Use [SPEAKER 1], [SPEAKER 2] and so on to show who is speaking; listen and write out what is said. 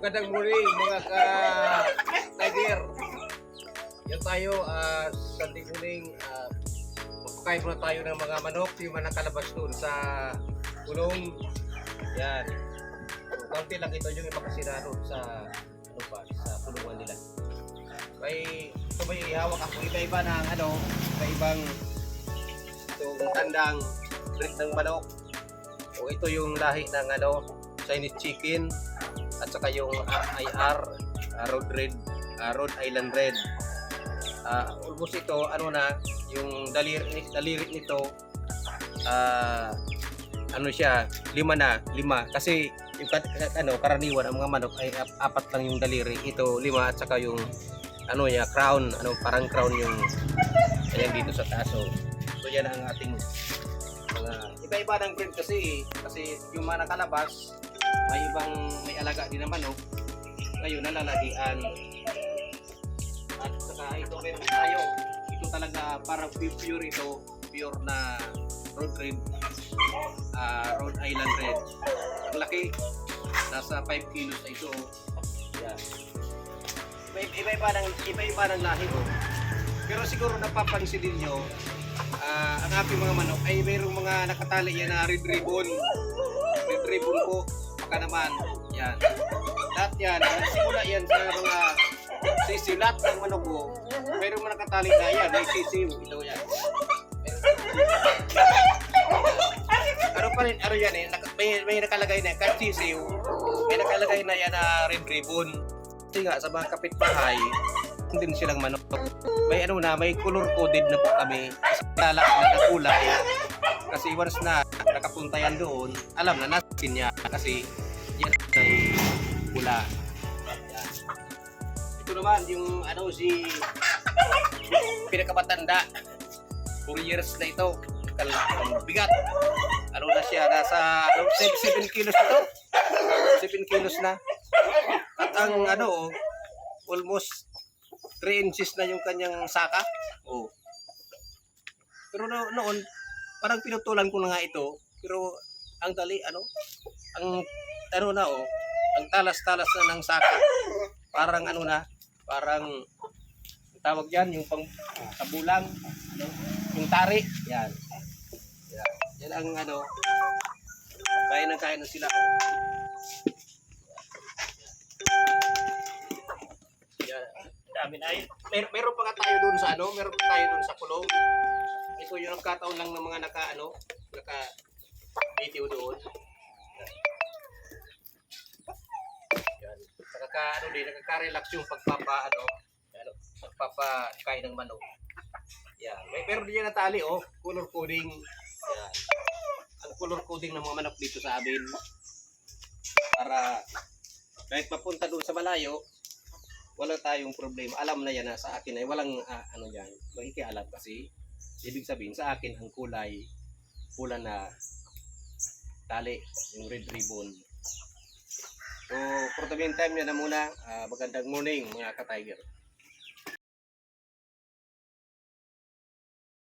[SPEAKER 1] Magandang morning mga ka-tiger. Yan tayo, Sunday morning. Magpakain muna tayo ng mga manok, yung mga nakalabas doon sa kulong. Yan. Konti lang ito yung ipakasira doon sa, sa kulungan nila. Ito ba yung ihawak ako? Iba-iba ng iba-ibang itong tandang breed ng manok. O ito yung lahi ng Chinese chicken at saka yung RIR, Rhode Island Red. Almost ito yung daliri nito siya, lima kasi yung karaniwan ang mga manok ay apat lang yung daliri, ito lima at saka yung crown, parang crown yung ayan dito sa taas. So yan ang ating mga iba-iba ng breed kasi yung mga nakalabas may alaga din naman ngayon nalalahian. At saka ito meron tayo, ito talaga parang pure na Rhode Island Red. Ang laki, nasa 5 kilos na ito. Yan. Iba-iba ng lahi pero siguro napapansin din nyo, ang ating mga manok ay mayroong mga nakatali yan na red ribbon po. Baka naman yan, lahat yan nagsimula yan sa mga sisiw. Lahat ng manok ko mayroong mga nakatali na yan, may sisiw. Ito yan, yan may nakalagay na kahit sisiw, may nakalagay na yan na red ribbon. Kasi nga sa mga kapitbahay hindi din silang manok, may color coded na po kami sa nakakulay, kasi once na nakapunta yan doon, alam na natin niya kasi yan ay pula. Yan. Ito naman yung si pinakamatanda, 4 years na ito, bigat. Na siya, nasa 7 kilos ito, 7 kilos na. At ang almost 3 inches na yung kanyang saka. Pero noon parang pinutulan ko na nga ito, pero ang dali ang talas-talas na ng saka. Parang parang tawag yan yung pang tabulang, yung tari. Yan ang kain na sila. Dami na. Meron pa nga tayo doon sa meron pa tayo doon sa kulong. Ito yung nagkataon lang ng mga naka video doon. Yan. Nakaka-relax yung pagpapakain ng manok. Yan. Meron din yan na tali color coding. Yan. Ang color coding ng mga manok dito sa amin para kahit mapunta doon sa malayo, wala tayong problema. Alam na yan na sa akin ay walang yan, makikialam kasi ibig sabihin sa akin ang kulay pula na tali, yung red ribbon. So for the meantime yan na muna. Magandang morning mga ka-tiger.